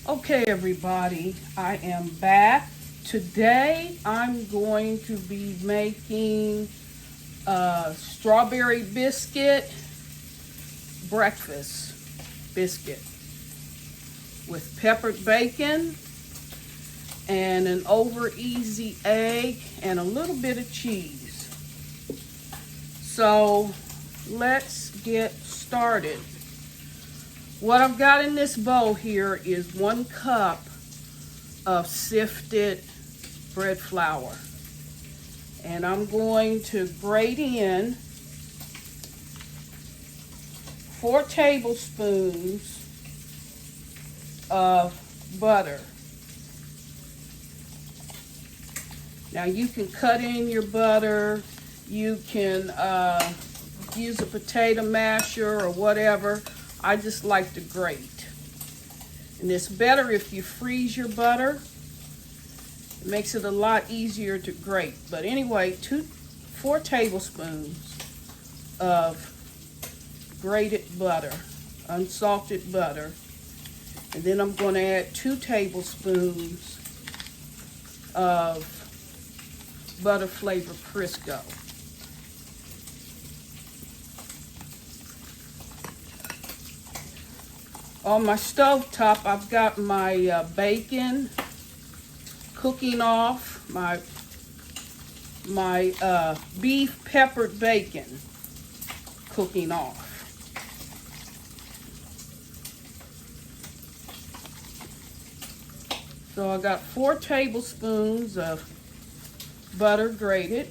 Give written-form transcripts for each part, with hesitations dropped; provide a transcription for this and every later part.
Okay, everybody, I am back. Today I'm going to be making a strawberry biscuit breakfast biscuit with peppered bacon and an over easy egg and a little bit of cheese. So let's get started. What I've got in this bowl here is 1 cup of sifted bread flour. And I'm going to grate in 4 tablespoons of butter. Now you can cut in your butter, you can use a potato masher or whatever. I just like to grate. And it's better if you freeze your butter. It makes it a lot easier to grate. But anyway, 4 tablespoons of grated butter, unsalted butter. And then I'm going to add 2 tablespoons of butter flavor Crisco. On my stove top, I've got my bacon cooking off, my beef peppered bacon cooking off. So I got 4 tablespoons of butter grated.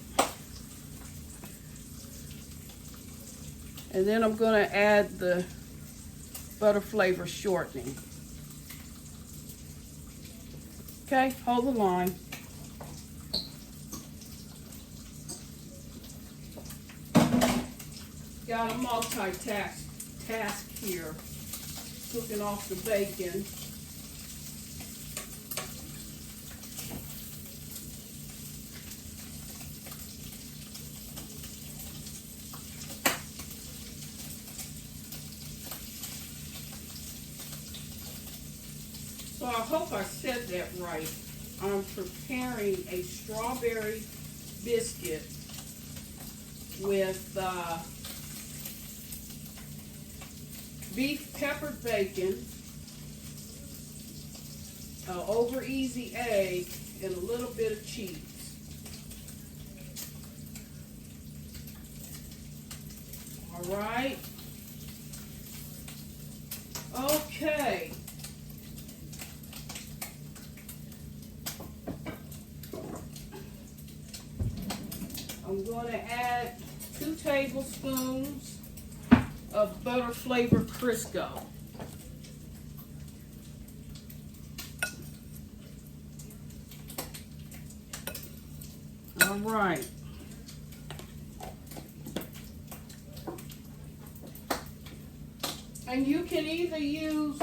And then I'm going to add the butter flavor shortening. Okay, hold the line. Got a task here, cooking off the bacon. So I hope I said that right. I'm preparing a strawberry biscuit with beef peppered bacon, over easy egg, and a little bit of cheese. All right. Okay. I'm going to add 2 tablespoons of butter flavor Crisco. All right. And you can either use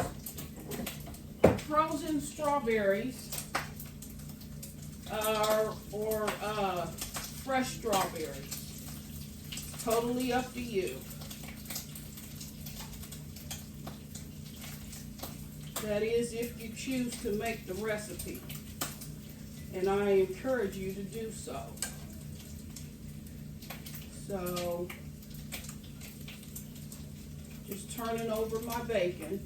frozen strawberries or fresh strawberries. Totally up to you. That is, if you choose to make the recipe. And I encourage you to do so. So, just turning over my bacon.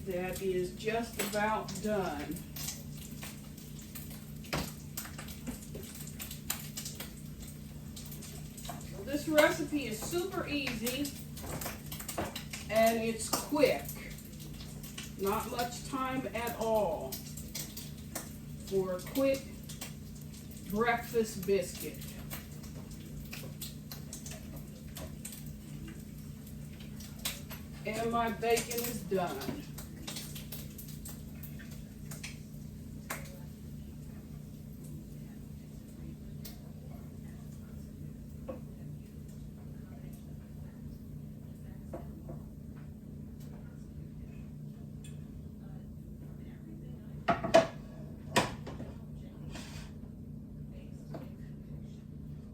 That is just about done. So this recipe is super easy and it's quick. Not much time at all for a quick breakfast biscuit. And my bacon is done.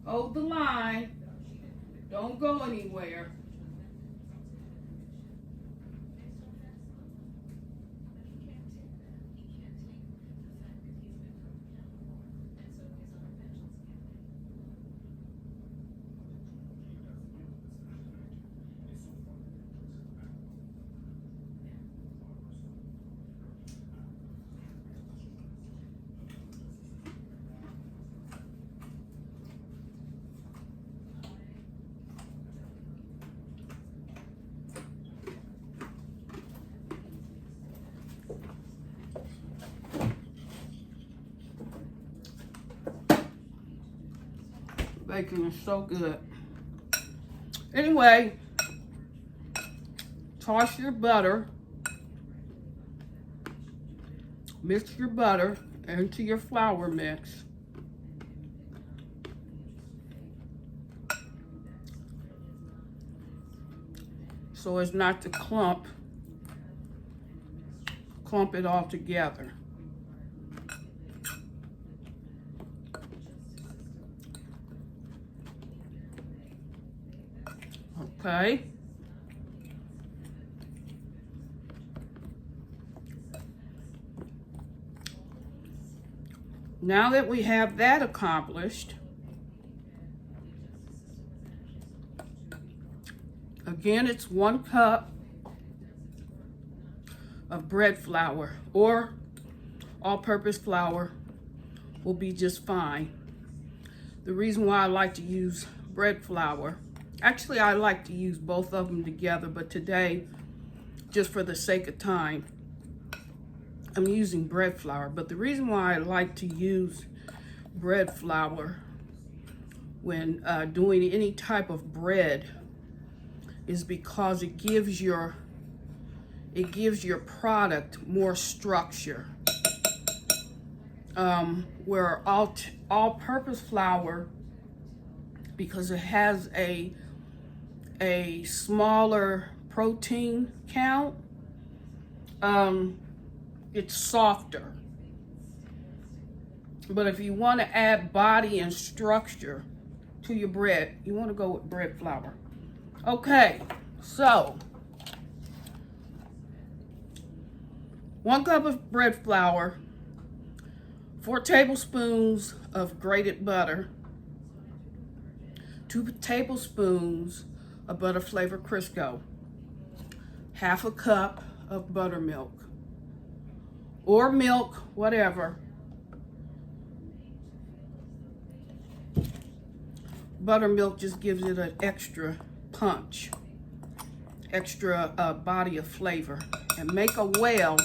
Hold the line. Don't go anywhere. Bacon is so good. Anyway, toss your butter, mix your butter into your flour mix. So as not to clump it all together. Okay. Now that we have that accomplished, again, it's 1 cup of bread flour, or all-purpose flour will be just fine. The reason why I like to use bread flour, actually I like to use both of them together, but today, just for the sake of time, I'm using bread flour. But the reason why I like to use bread flour when doing any type of bread is because it gives your product more structure. Where all-purpose flour, because it has a smaller protein count, it's softer. But if you want to add body and structure to your bread, you want to go with bread flour. Okay, so 1 cup of bread flour, 4 tablespoons of grated butter, 2 tablespoons of butter flavor Crisco, 1/2 cup of buttermilk, or milk, whatever. Buttermilk just gives it an extra punch, extra body of flavor. And make a well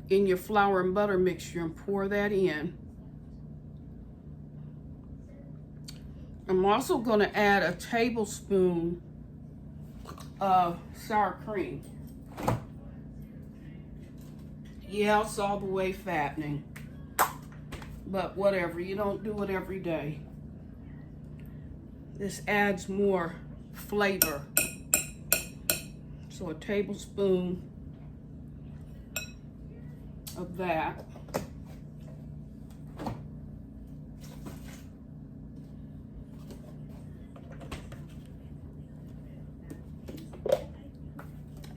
in your flour and butter mixture and pour that in. I'm also going to add a tablespoon of sour cream. Yeah, it's all the way fattening, but whatever, you don't do it every day. This adds more flavor. So a tablespoon of that.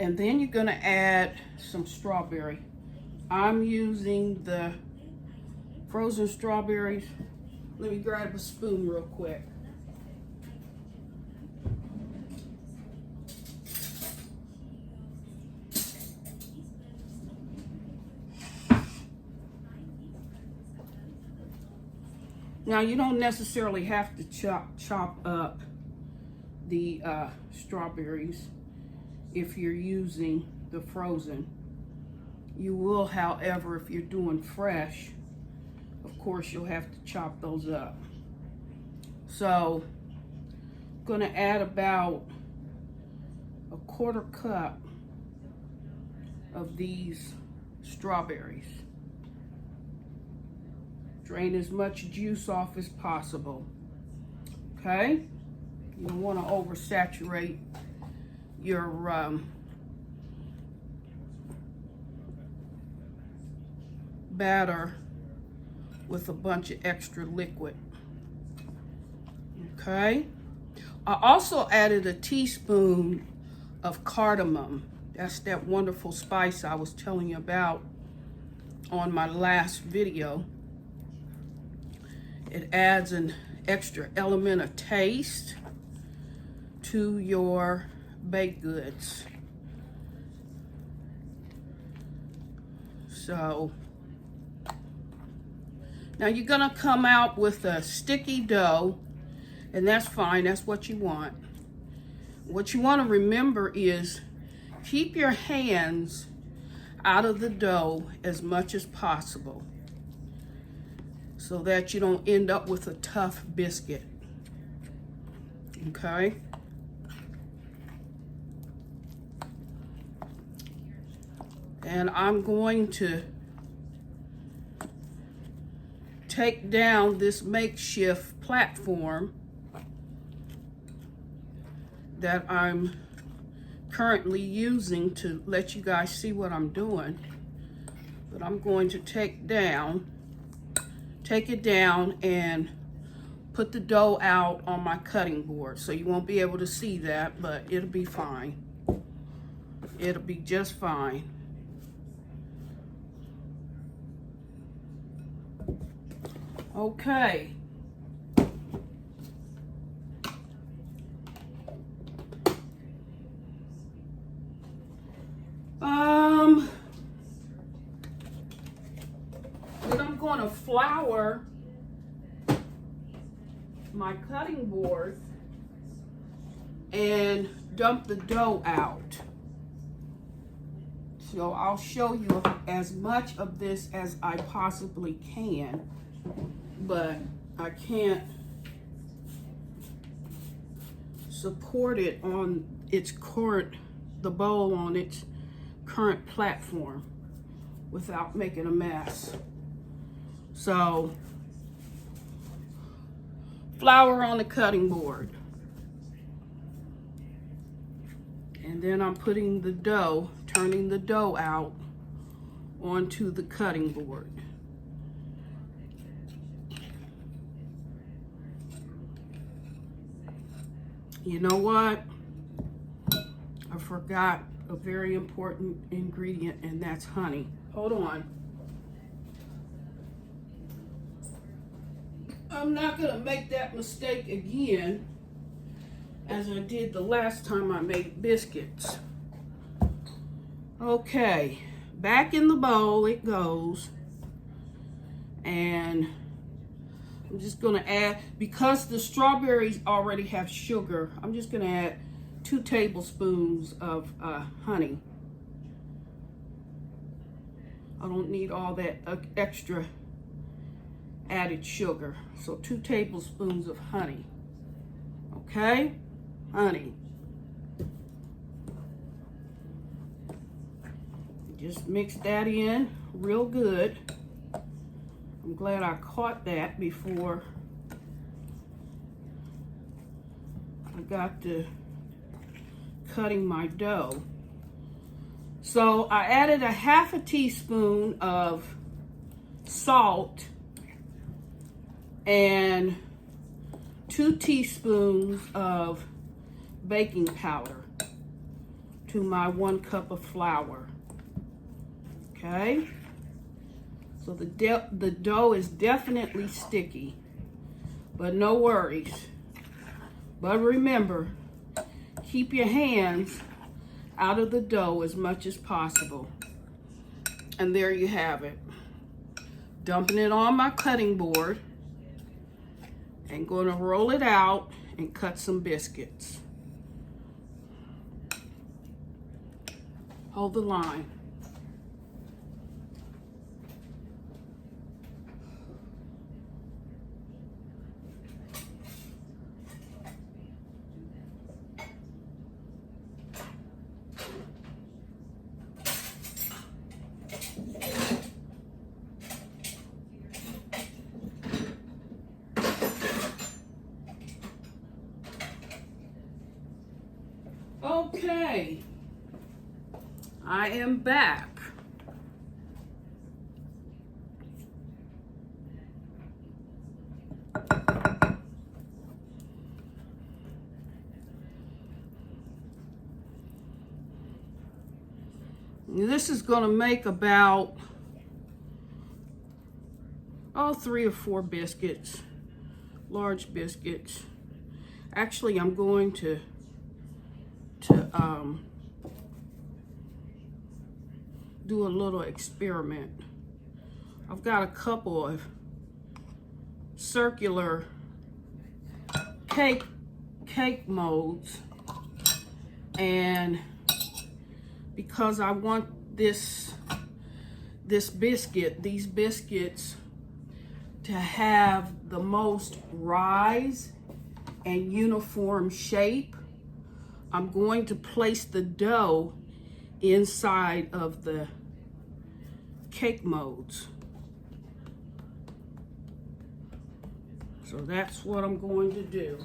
And then you're going to add some strawberry. I'm using the frozen strawberries. Let me grab a spoon real quick. Now, you don't necessarily have to chop up the strawberries if you're using the frozen. You will, however, if you're doing fresh, of course, you'll have to chop those up. So, I'm going to add about a 1/4 cup of these strawberries. Drain as much juice off as possible. Okay? You don't want to oversaturate your batter with a bunch of extra liquid. Okay? I also added a teaspoon of cardamom. That's that wonderful spice I was telling you about on my last video. It adds an extra element of taste to your baked goods. So now you're gonna come out with a sticky dough, and that's fine, that's what you want. What you wanna remember is keep your hands out of the dough as much as possible so that you don't end up with a tough biscuit, okay? And I'm going to take down this makeshift platform that I'm currently using to let you guys see what I'm doing. But I'm going to take it down and put the dough out on my cutting board. So you won't be able to see that, but it'll be fine. It'll be just fine. Okay. Then I'm going to flour my cutting board and dump the dough out. So I'll show you as much of this as I possibly can, but I can't support it on its current, the bowl on its current platform without making a mess. So flour on the cutting board. And then I'm putting the dough, turning the dough out onto the cutting board. You know what? I forgot a very important ingredient, and that's honey. Hold on. I'm not gonna make that mistake again as I did the last time I made biscuits. Okay, back in the bowl it goes. And I'm just gonna add, because the strawberries already have sugar, I'm just gonna add 2 tablespoons of honey. I don't need all that extra added sugar. So 2 tablespoons of honey. Okay? Honey. Just mix that in real good. I'm glad I caught that before I got to cutting my dough. So I added a 1/2 teaspoon of salt and 2 teaspoons of baking powder to my 1 cup of flour. Okay? So the dough is definitely sticky, but no worries. But remember, keep your hands out of the dough as much as possible. And there you have it. Dumping it on my cutting board and going to roll it out and cut some biscuits. Hold the line. Okay, I am back. This is going to make about 3 or 4 biscuits, large biscuits. Actually, I'm going to do a little experiment. I've got a couple of circular cake molds, and because I want these biscuits to have the most rise and uniform shape, I'm going to place the dough inside of the cake molds. So that's what I'm going to do.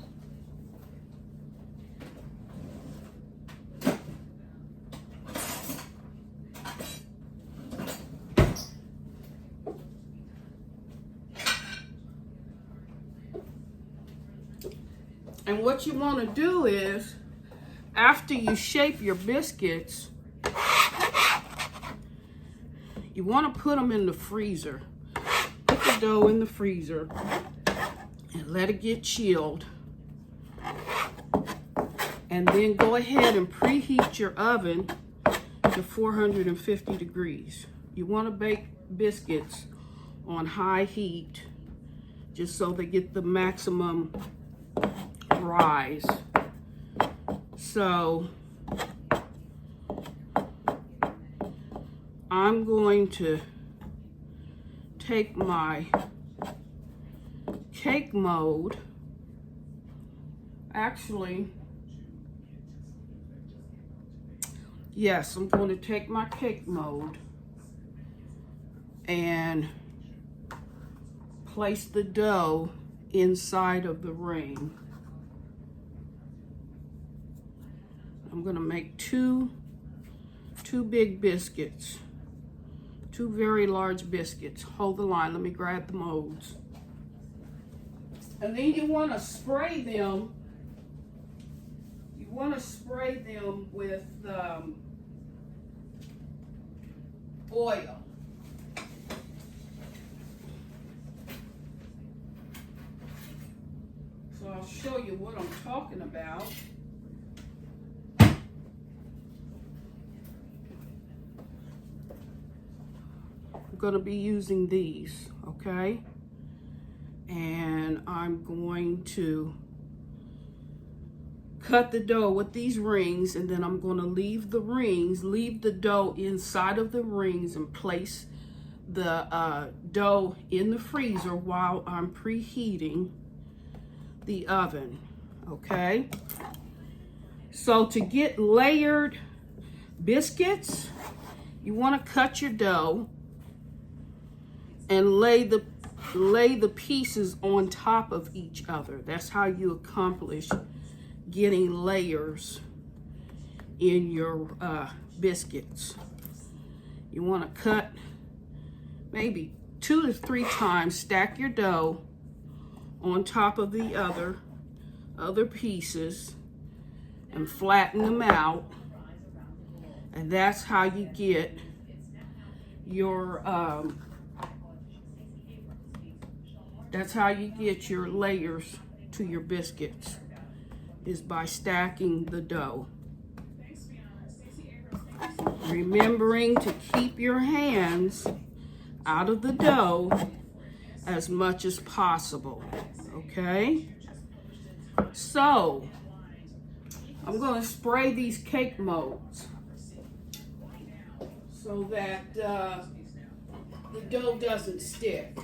And what you want to do is, after you shape your biscuits, you want to put them in the freezer. Put the dough in the freezer and let it get chilled. And then go ahead and preheat your oven to 450 degrees. You want to bake biscuits on high heat just so they get the maximum rise. So I'm going to take my cake mold. Actually, yes, I'm going to take my cake mold and place the dough inside of the ring. I'm going to make two big biscuits, 2 very large biscuits. Hold the line, let me grab the molds. And then you want to spray them. You want to spray them with oil. So I'll show you what I'm talking about. I'm going to be using these, okay? And I'm going to cut the dough with these rings, and then I'm going to leave the dough inside of the rings, and place the dough in the freezer while I'm preheating the oven, okay? So to get layered biscuits, you want to cut your dough and lay the pieces on top of each other. That's how you accomplish getting layers in your biscuits. You want to cut maybe 2 to 3 times, stack your dough on top of the other pieces and flatten them out. And that's how you get your layers to your biscuits, is by stacking the dough. Remembering to keep your hands out of the dough as much as possible, okay? So, I'm going to spray these cake molds so that the dough doesn't stick.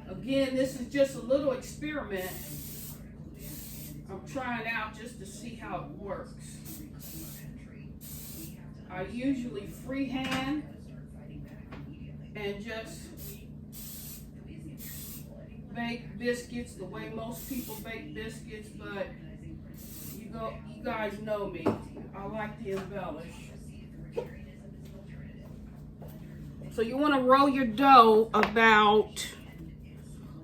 Again, this is just a little experiment I'm trying out just to see how it works. I usually freehand and just bake biscuits the way most people bake biscuits, but you guys know me. I like to embellish. So you want to roll your dough about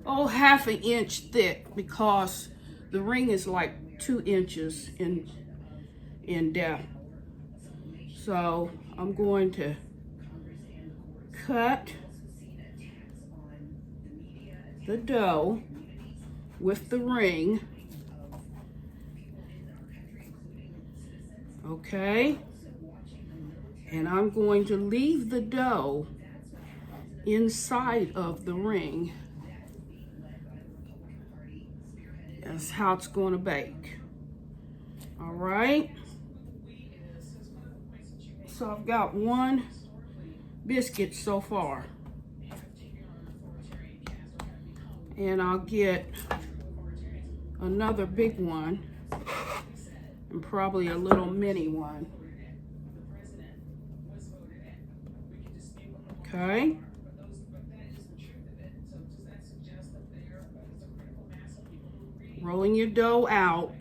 half an inch thick, because the ring is like 2 inches in depth. So I'm going to cut the dough with the ring. Okay, and I'm going to leave the dough inside of the ring. That's how it's going to bake. All right, so I've got one biscuit so far, and I'll get another big one and probably a little mini one. Okay. Rolling your dough out.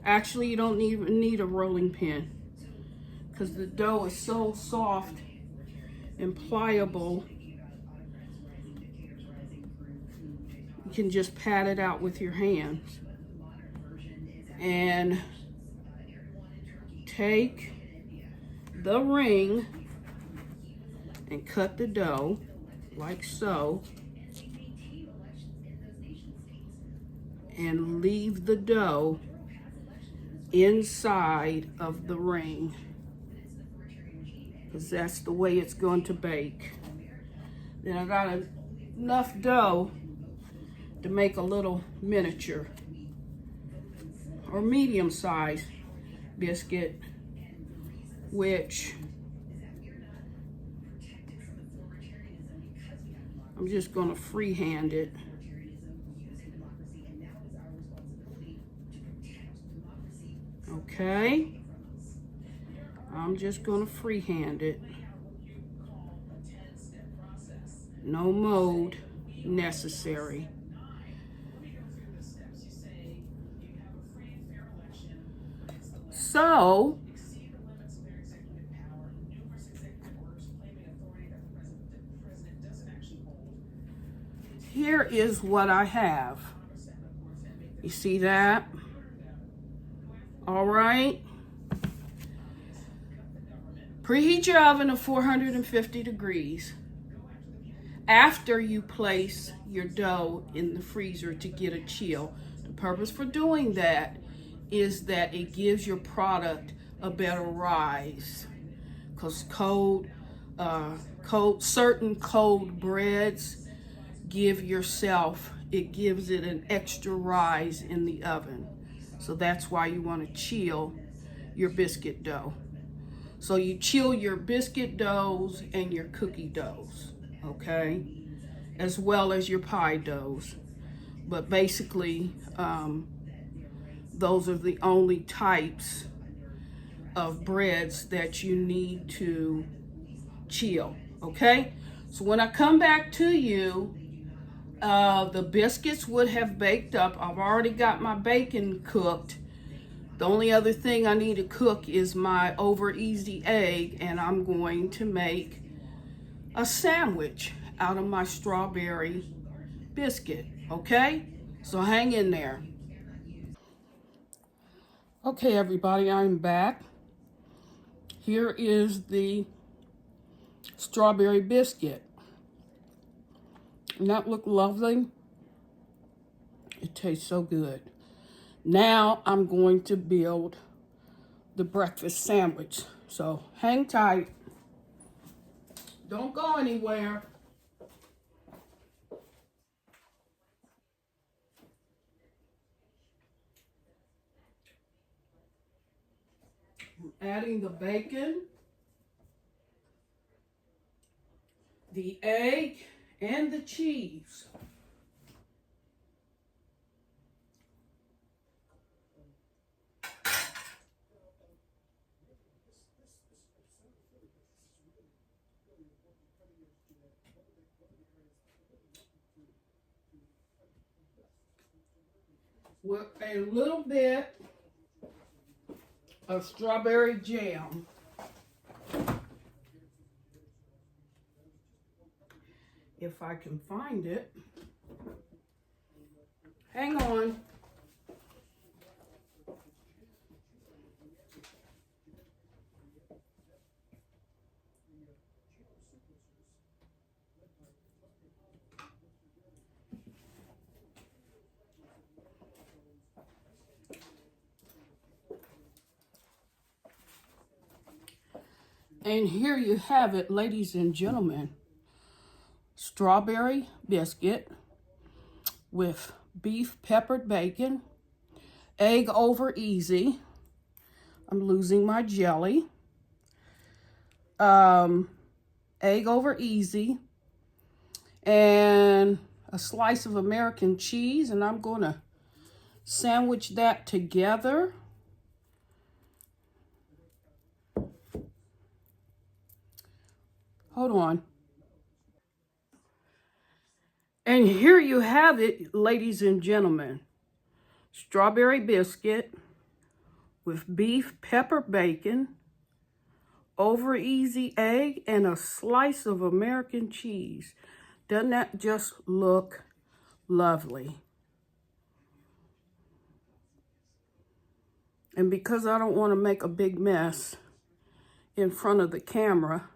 Actually, you don't even need a rolling pin because the dough is so soft and pliable. You can just pat it out with your hands. And take the ring and cut the dough like so. And leave the dough inside of the ring, because that's the way it's going to bake. Then I got enough dough to make a little miniature or medium size biscuit, which I'm just going to freehand it. Okay, I'm just going to freehand it. No mold necessary. So, here is what I have. You see that? All right. Preheat your oven to 450 degrees after you place your dough in the freezer to get a chill. The purpose for doing that is that it gives your product a better rise, because certain cold breads it gives it an extra rise in the oven. So that's why you want to chill your biscuit dough. So you chill your biscuit doughs and your cookie doughs, okay? As well as your pie doughs. But basically, those are the only types of breads that you need to chill, okay? So when I come back to you, the biscuits would have baked up. I've already got my bacon cooked. The only other thing I need to cook is my over easy egg, and I'm going to make a sandwich out of my strawberry biscuit, okay? So hang in there. Okay, everybody, I'm back. Here is the strawberry biscuit. Doesn't that look lovely? It tastes so good. Now I'm going to build the breakfast sandwich. So hang tight. Don't go anywhere. I'm adding the bacon, the egg, and the cheese. With a little bit of strawberry jam. If I can find it. Hang on. And here you have it, ladies and gentlemen. Strawberry biscuit with beef peppered bacon, egg over easy. I'm losing my jelly. Egg over easy. And a slice of American cheese. And I'm going to sandwich that together. Hold on. And here you have it, ladies and gentlemen. Strawberry biscuit with beef pepper bacon, over easy egg, and a slice of American cheese. Doesn't that just look lovely? And because I don't want to make a big mess in front of the camera,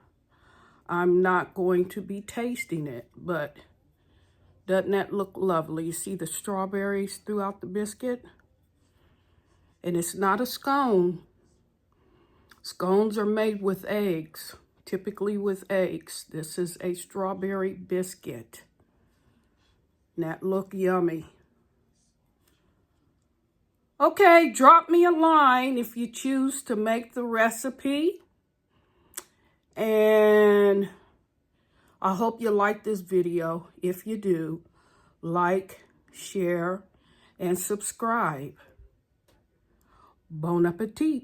I'm not going to be tasting it, but doesn't that look lovely? You see the strawberries throughout the biscuit? And it's not a scone. Scones are made with eggs, typically with eggs. This is a strawberry biscuit. And that look yummy. Okay, drop me a line if you choose to make the recipe. And I hope you like this video. If you do, like, share, and subscribe. Bon appetit.